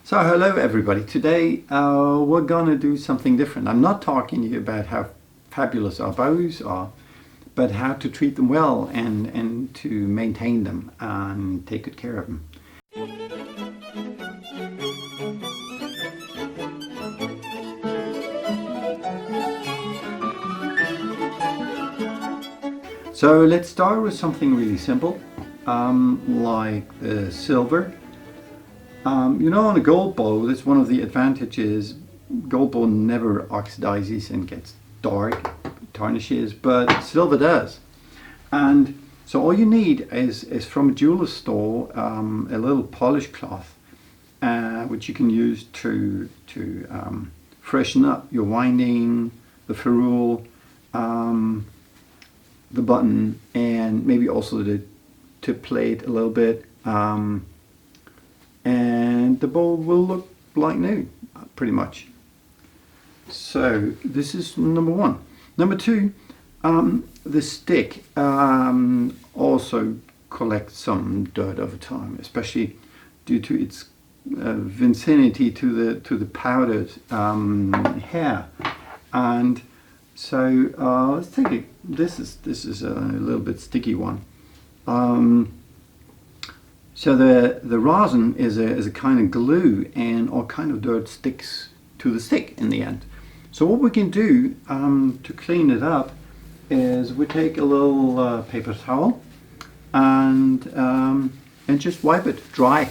So hello everybody. Today we're gonna do something different. I'm not talking to you about how fabulous our bows are, but how to treat them well and to maintain them and take good care of them. So let's start with something really simple, like the silver. You know, on a gold bow, that's one of the advantages. Gold bow never oxidizes and gets dark, tarnishes, but silver does. And so all you need is from a jeweler's store, a little polish cloth, which you can use to freshen up your winding, the ferrule, the button, and maybe also the tip plate a little bit. And the bow will look like new, pretty much. So this is number one. Number two, the stick also collects some dirt over time, especially due to its vicinity to the powdered hair. And so let's take it. This is a little bit sticky one. So the rosin is a kind of glue, and all kind of dirt sticks to the stick in the end. So what we can do to clean it up is we take a little paper towel and just wipe it dry.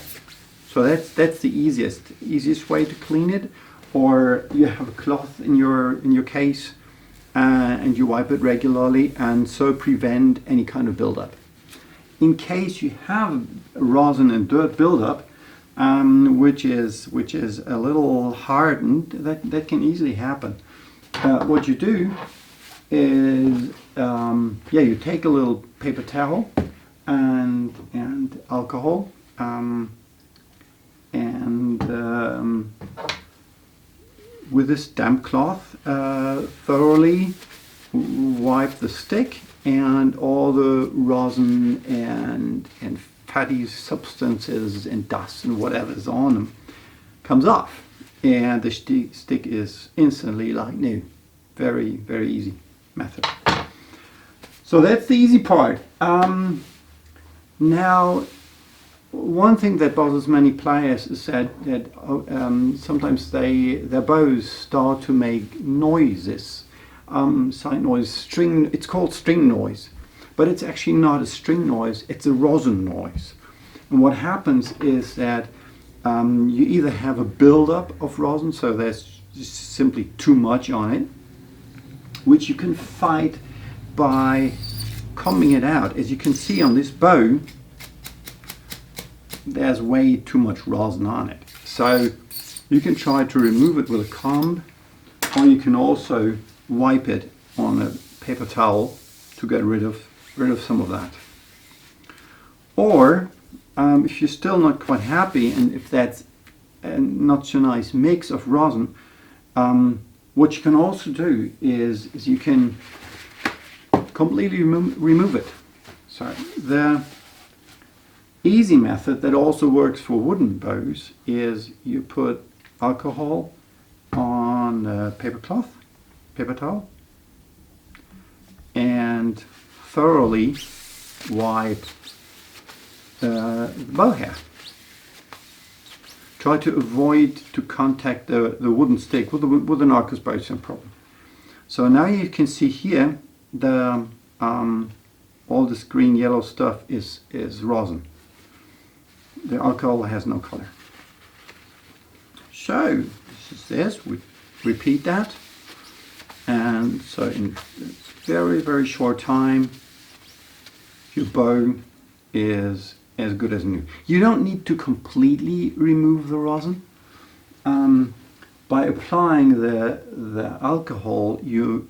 So that's the easiest way to clean it. Or you have a cloth in your case and you wipe it regularly, and so prevent any kind of buildup. In case you have rosin and dirt buildup, which is a little hardened, that can easily happen. What you do is, you take a little paper towel and alcohol, with this damp cloth, thoroughly wipe the stick, and all the rosin and fatty substances and dust and whatever's on them comes off, and the stick is instantly like new. Very, very easy method. So that's the easy part. Now, one thing that bothers many players is that sometimes their bows start to make noises. Side noise, string. It's called string noise, but it's actually not a string noise. It's a rosin noise. And what happens is that you either have a buildup of rosin, so there's just simply too much on it, which you can fight by combing it out. As you can see on this bow, there's way too much rosin on it. So you can try to remove it with a comb, or you can also wipe it on a paper towel to get rid of some of that. Or if you're still not quite happy, and if that's a not so nice mix of rosin, what you can also do is you can completely remove it. So the easy method that also works for wooden bows is you put alcohol on a paper towel, and thoroughly wipe the bow hair. Try to avoid to contact the wooden stick. With an Arcus bow, it's no problem. So now you can see here the all this green yellow stuff is rosin. The alcohol has no color. So this we repeat that. And so in a very, very short time, your bow is as good as new. You don't need to completely remove the rosin. By applying the alcohol, you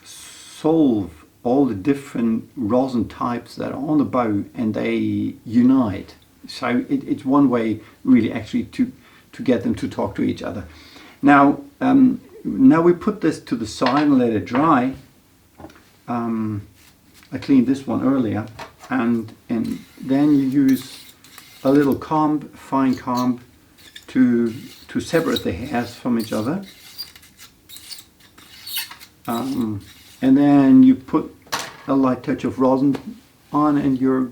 solve all the different rosin types that are on the bow, and they unite. So it's one way really actually to get them to talk to each other. Now we put this to the side and let it dry. I cleaned this one earlier, and then you use a little comb, fine comb, to separate the hairs from each other. And then you put a light touch of rosin on and you're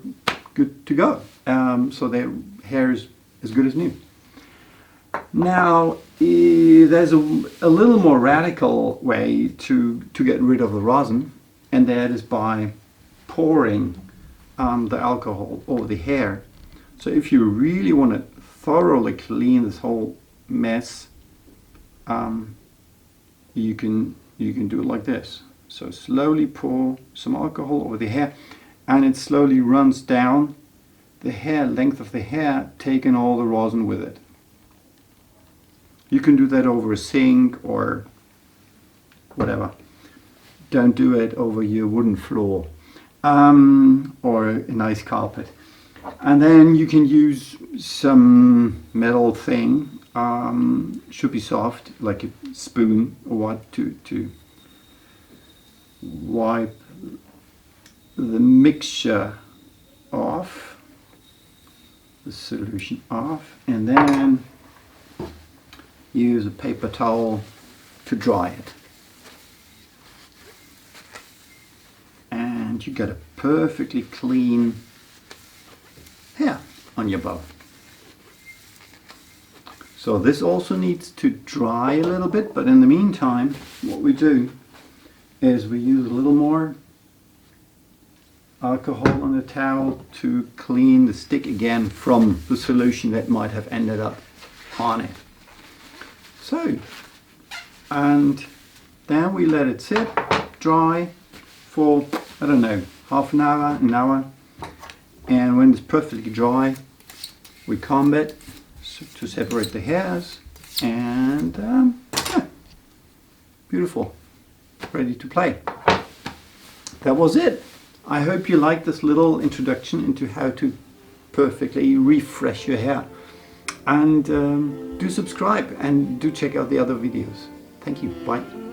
good to go. So their hair is as good as new. Now, there's a little more radical way to get rid of the rosin, and that is by pouring the alcohol over the hair. So if you really want to thoroughly clean this whole mess, you can do it like this. So slowly pour some alcohol over the hair, and it slowly runs down the hair, length of the hair, taking all the rosin with it. You can do that over a sink or whatever. Don't do it over your wooden floor or a nice carpet. And then you can use some metal thing, should be soft, like a spoon or what, to wipe the mixture off, the solution off, and then use a paper towel to dry it. And you get a perfectly clean hair on your bow. So this also needs to dry a little bit, but in the meantime, what we do is we use a little more alcohol on the towel to clean the stick again from the solution that might have ended up on it. So, and then we let it sit, dry for, I don't know, half an hour, and when it's perfectly dry, we comb it to separate the hairs, and yeah, beautiful, ready to play. That was it. I hope you liked this little introduction into how to perfectly refresh your hair. And do subscribe and do check out the other videos. Thank you. Bye.